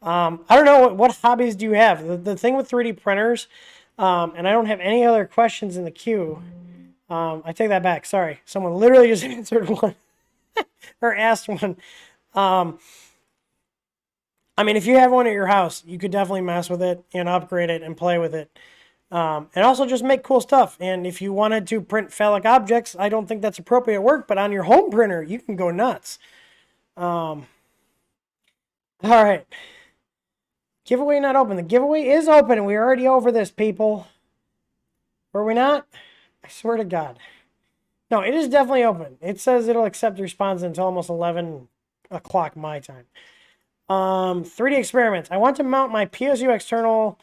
I don't know, what hobbies do you have? The thing with 3D printers, and I don't have any other questions in the queue. I take that back. Sorry. Someone literally just answered one or asked one. I mean, if you have one at your house, you could definitely mess with it and upgrade it and play with it. And also just make cool stuff. And if you wanted to print phallic objects, I don't think that's appropriate work, but on your home printer, you can go nuts. All right. Giveaway not open. The giveaway is open, and we're already over this, people. Were we not? I swear to God. No, it is definitely open. It says it'll accept response until almost 11 o'clock my time. 3D experiments. I want to mount my PSU external...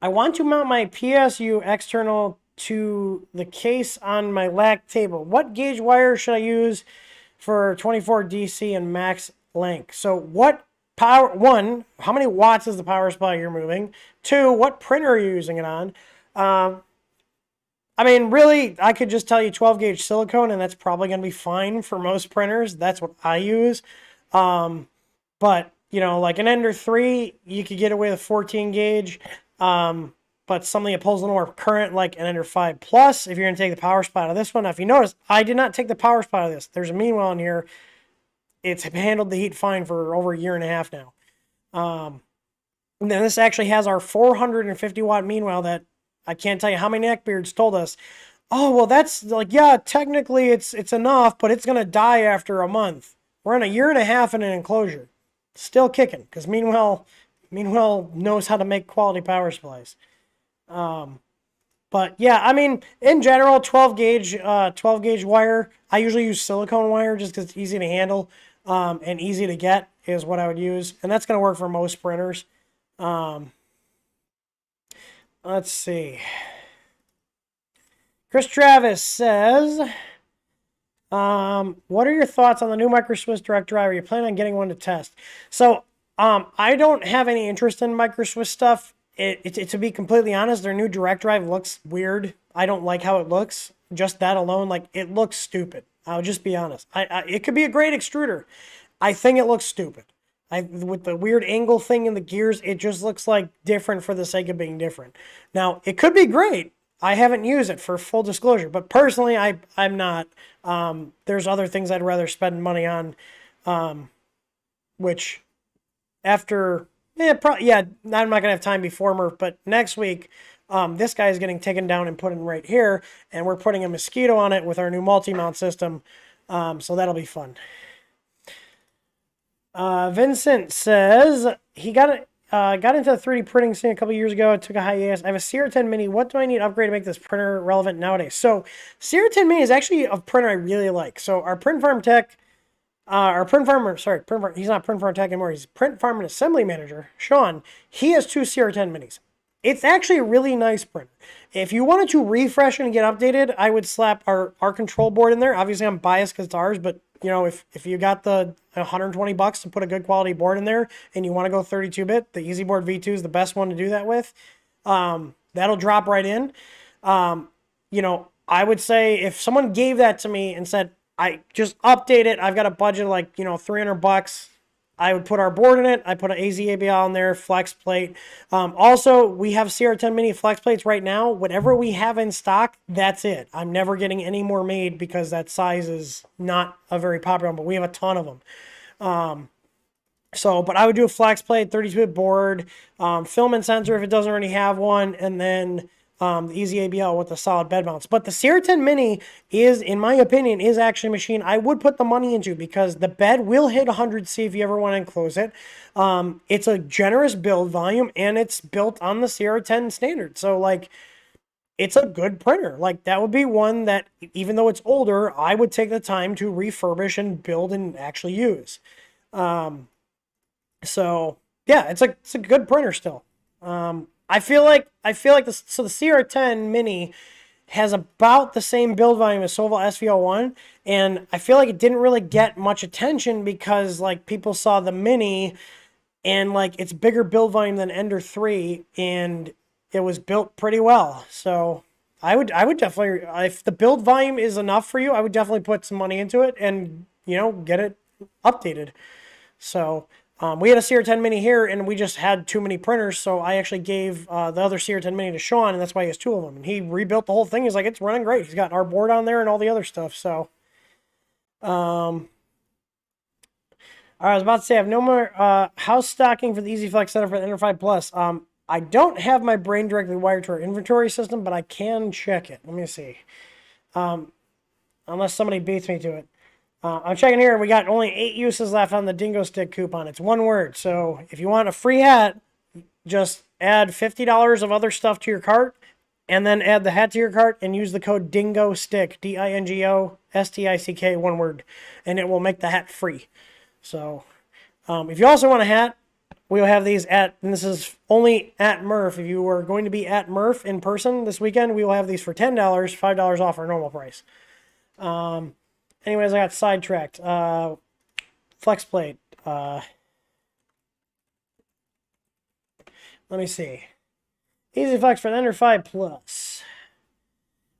I want to mount my PSU external to the case on my LAC table. What gauge wire should I use for 24 DC and max length? So what power, one, how many watts is the power supply you're moving? Two, what printer are you using it on? I mean, really, I could just tell you 12 gauge silicone and that's probably going to be fine for most printers. That's what I use. But, you know, like an Ender 3, you could get away with 14 gauge. But something that pulls a little more current, like an Ender 5 Plus, if you're going to take the power supply out of this one. Now, if you notice, I did not take the power supply out of this. There's a Meanwhile in here. It's handled the heat fine for over a year and a half now. And then this actually has our 450 watt Meanwhile that I can't tell you how many neckbeards told us, oh, well, that's like, yeah, technically it's enough, but it's going to die after a month. We're in a year and a half in an enclosure. Still kicking, because Meanwhile knows how to make quality power supplies. But yeah, I mean, in general, 12 gauge wire. I usually use silicone wire just because it's easy to handle and easy to get is what I would use. And that's going to work for most printers. Let's see. Chris Travis says, what are your thoughts on the new Micro Swiss direct drive? Are you planning on getting one to test? So, I don't have any interest in Micro Swiss stuff. To be completely honest, their new direct drive looks weird. I don't like how it looks. Just that alone, like, it looks stupid. I'll just be honest. It could be a great extruder. I think it looks stupid. With the weird angle thing in the gears, it just looks like different for the sake of being different. Now, it could be great. I haven't used it for full disclosure, but personally, I'm not. There's other things I'd rather spend money on, which after, I'm not going to have time before Murph, but next week, this guy is getting taken down and put in right here, and we're putting a mosquito on it with our new multi-mount system, so that'll be fun. Vincent says he got into the 3D printing scene a couple years ago. It took a hiatus. I have a CR10 Mini. What do I need to upgrade to make this printer relevant nowadays? So CR10 Mini is actually a printer I really like. So our print farm tech, he's not print farm tech anymore. He's print farm and assembly manager, Sean. He has two CR10 Minis. It's actually a really nice printer. If you wanted to refresh and get updated, I would slap our control board in there. Obviously, I'm biased because it's ours, but you know, if you got the $120 to put a good quality board in there and you want to go 32-bit, the EasyBoard V2 is the best one to do that with. That'll drop right in. You know, I would say if someone gave that to me and said, I just update it, I've got a budget of like, you know, $300, I would put our board in it. I put an AZ ABL in there, flex plate. Also, we have CR10 Mini flex plates right now. Whatever we have in stock, that's it. I'm never getting any more made because that size is not a very popular one, but we have a ton of them. But I would do a flex plate, 32-bit board, filament sensor if it doesn't already have one, and then the Easy ABL with the solid bed mounts. But the CR10 Mini is, in my opinion, is actually a machine I would put the money into because the bed will hit 100C if you ever want to enclose it. It's a generous build volume, and it's built on the CR10 standard. So, like, it's a good printer. Like, that would be one that, even though it's older, I would take the time to refurbish and build and actually use. So, yeah, it's a good printer still. I feel like the CR10 Mini has about the same build volume as Soval SVO1, and I feel like it didn't really get much attention because like people saw the Mini and like it's bigger build volume than Ender 3 and it was built pretty well. So I would definitely, if the build volume is enough for you, I would definitely put some money into it and, you know, get it updated. So we had a CR10 Mini here, and we just had too many printers, so I actually gave the other CR10 Mini to Sean, and that's why he has two of them. And he rebuilt the whole thing. He's like, it's running great. He's got our board on there and all the other stuff. So, all right, I was about to say, I have no more house stocking for the EasyFlex setup for the Ender 5 Plus. I don't have my brain directly wired to our inventory system, but I can check it. Let me see. Unless somebody beats me to it. I'm checking here, and we got only 8 uses left on the Dingo Stick coupon. It's one word, so if you want a free hat, just add $50 of other stuff to your cart, and then add the hat to your cart, and use the code Dingo Stick, DINGOSTICK, one word, and it will make the hat free. So, if you also want a hat, we'll have these and this is only at Murph. If you are going to be at Murph in person this weekend, we will have these for $10, $5 off our normal price. Anyways, I got sidetracked. Flex plate. Let me see. Easy Flex for the Ender 5 Plus.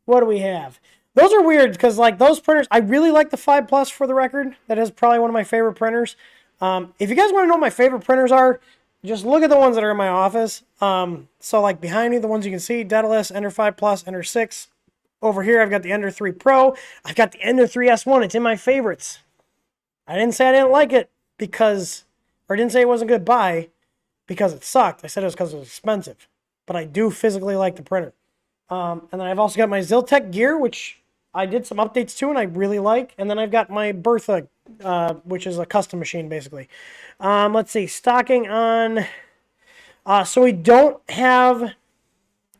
What do we have? Those are weird because, like, those printers, I really like the 5 Plus for the record. That is probably one of my favorite printers. If you guys want to know what my favorite printers are, just look at the ones that are in my office. So, like, behind me, the ones you can see, Daedalus, Ender 5 Plus, Ender 6. Over here, I've got the Ender 3 Pro. I've got the Ender 3 S1. It's in my favorites. I didn't say I didn't like it or I didn't say it wasn't a good buy because it sucked. I said it was because it was expensive. But I do physically like the printer. And then I've also got my Ziltech gear, which I did some updates to and I really like. And then I've got my Bertha, which is a custom machine, basically. Let's see. Stocking on... so we don't have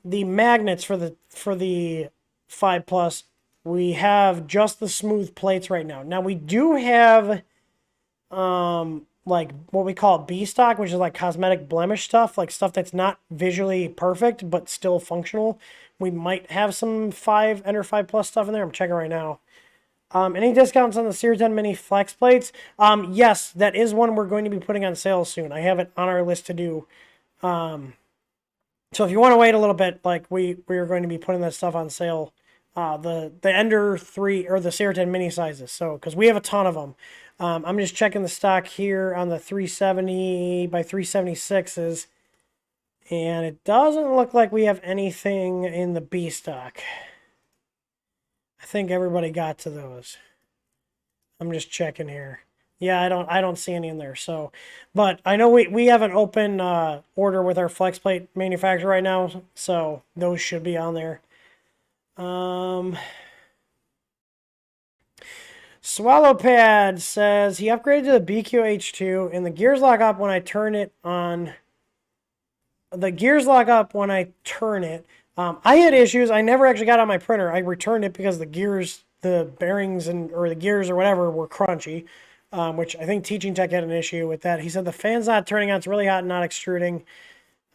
the magnets for the 5 Plus. We have just the smooth plates right now. Now we do have like what we call B stock, which is like cosmetic blemish stuff, like stuff that's not visually perfect but still functional. We might have some Ender 5 Plus stuff in there. I'm checking right now. Any discounts on the CR10 Mini flex plates? Yes, that is one we're going to be putting on sale soon. I have it on our list to do. So if you want to wait a little bit, like we are going to be putting that stuff on sale the Ender 3 or the CR10 mini sizes. So, because we have a ton of them. I'm just checking the stock here on the 370 by 376s. And it doesn't look like we have anything in the B stock. I think everybody got to those. I'm just checking here. Yeah, I don't see any in there. So, but I know we have an open order with our flex plate manufacturer right now, so those should be on there. Swallowpad says he upgraded to the BQH2 and the gears lock up when I turn it on. The gears lock up when I turn it. I had issues. I never actually got on my printer. I returned it because the gears, the bearings or the gears or whatever were crunchy, which I think Teaching Tech had an issue with that. He said the fan's not turning on. It's really hot and not extruding.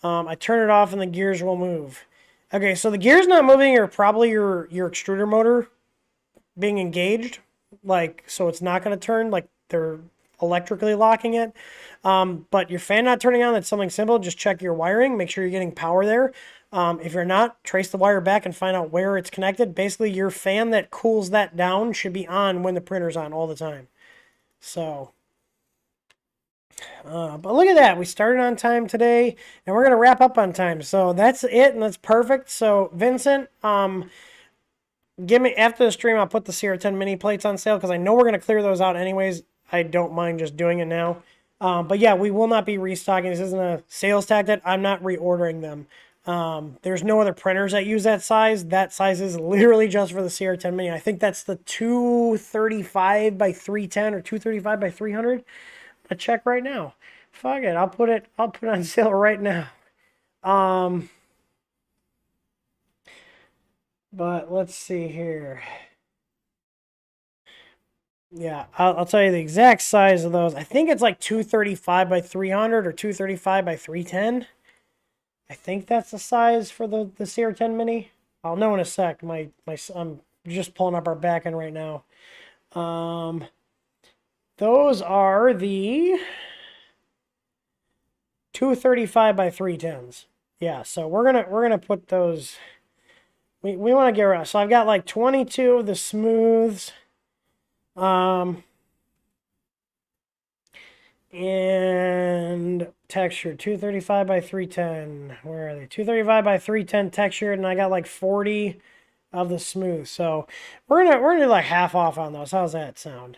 I turn it off and the gears will move. Okay, so the gears not moving are probably your extruder motor being engaged. Like, so it's not going to turn. Like, they're electrically locking it. But your fan not turning on, that's something simple. Just check your wiring. Make sure you're getting power there. If you're not, trace the wire back and find out where it's connected. Basically, your fan that cools that down should be on when the printer's on all the time. So, but look at that. We started on time today, and we're going to wrap up on time. So that's it, and that's perfect. So, Vincent, give me, after the stream, I'll put the CR10 mini plates on sale because I know we're going to clear those out anyways. I don't mind just doing it now. But yeah, we will not be restocking. This isn't a sales tactic. I'm not reordering them. There's no other printers that use that size. That size is literally just for the CR10 mini. I think that's the 235 by 310 or 235 by 300. I check right now. Fuck it. I'll put it on sale right now. But let's see here. Yeah, I'll tell you the exact size of those. I think it's like 235 by 300 or 235 by 310. I think that's the size for the CR10 Mini. I'll know in a sec. I'm just pulling up our back end right now. Those are the 235 by 310s. Yeah, so we're gonna put those. We want to get around. So I've got like 22 of the smooths. And texture 235 by 310. Where are they? 235 by 310 textured, and I got like 40 of the smooth. So we're gonna do like half off on those. How's that sound?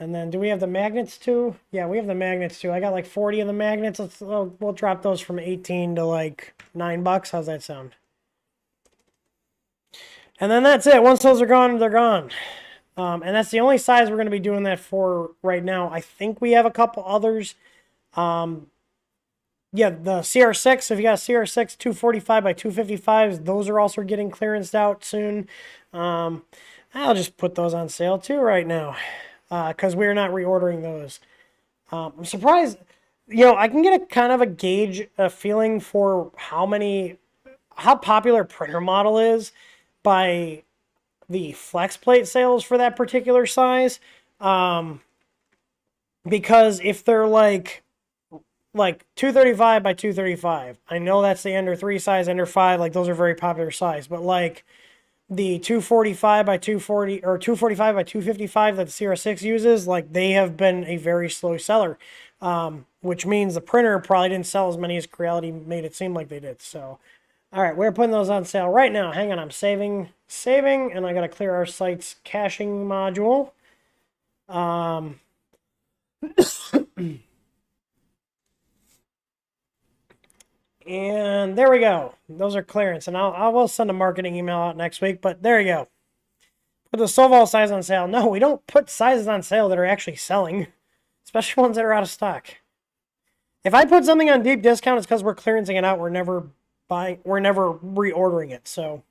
And then do we have the magnets too? Yeah, we have the magnets too. I got like 40 of the magnets. We'll drop those from 18 to like $9. How's that sound? And then that's it. Once those are gone, they're gone. And that's the only size we're going to be doing that for right now. I think we have a couple others. Yeah, the CR6, if you got a CR6 245 by 255s, those are also getting clearanced out soon. I'll just put those on sale too right now because we're not reordering those. I'm surprised. You know, I can get a kind of a feeling for how popular printer model is by the flex plate sales for that particular size. Because if they're like 235 by 235, I know that's the Ender 3 size, Ender 5, like those are very popular size, but like the 245 by 240 or 245 by 255 that the CR6 uses, like they have been a very slow seller, which means the printer probably didn't sell as many as Creality made it seem like they did. So, all right, we're putting those on sale right now. Hang on, I'm saving, and I got to clear our site's caching module. And there we go. Those are clearance, and I will send a marketing email out next week. But there you go. Put the Solval size on sale. No, we don't put sizes on sale that are actually selling, especially ones that are out of stock. If I put something on deep discount, it's because we're clearancing it out. We're never reordering it. So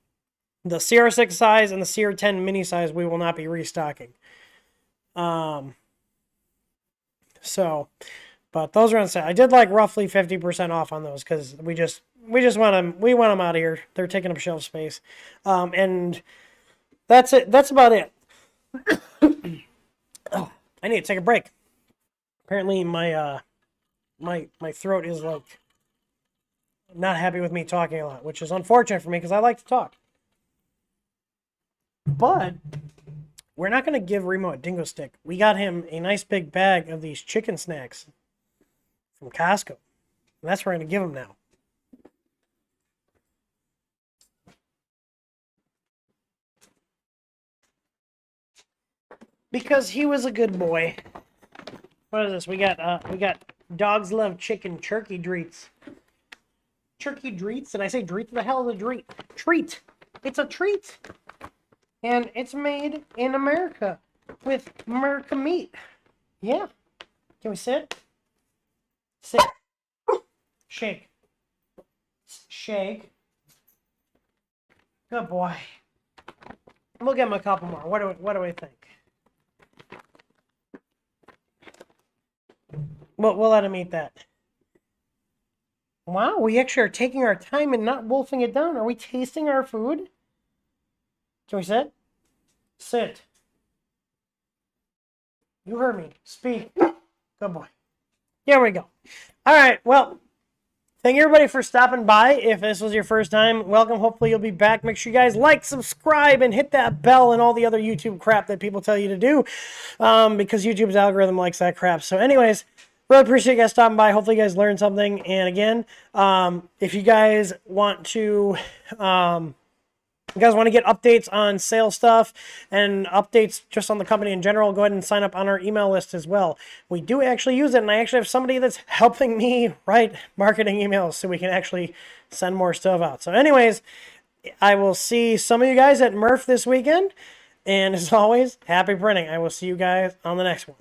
the CR6 size and the CR10 mini size, we will not be restocking. But those are on sale. I did like roughly 50% off on those because we want them out of here. They're taking up shelf space. And that's it. That's about it. Oh, I need to take a break. Apparently my throat is like not happy with me talking a lot, which is unfortunate for me because I like to talk. But we're not going to give Remo a dingo stick. We got him a nice big bag of these chicken snacks from Costco. And that's what we're going to give him now. Because he was a good boy. What is this? We got dogs love chicken turkey dreets. Turkey dreets? Did I say dreet? The hell is a dreet? Treat. It's a treat. And it's made in America with America meat. Yeah. Can we sit? Sit. Shake. Shake. Good boy. We'll give him a couple more. What do we think? We'll let him eat that. Wow, we actually are taking our time and not wolfing it down. Are we tasting our food? Can we sit? Sit. You heard me. Speak. Good boy. There we go. All right, well, thank you everybody for stopping by. If this was your first time, welcome. Hopefully you'll be back. Make sure you guys like, subscribe, and hit that bell and all the other YouTube crap that people tell you to do because YouTube's algorithm likes that crap. So anyways, really appreciate you guys stopping by. Hopefully you guys learned something. And again, if you guys want to... you guys want to get updates on sales stuff and updates just on the company in general, go ahead and sign up on our email list as well. We do actually use it, and I actually have somebody that's helping me write marketing emails so we can actually send more stuff out. So anyways, I will see some of you guys at Murph this weekend, and as always, happy printing. I will see you guys on the next one.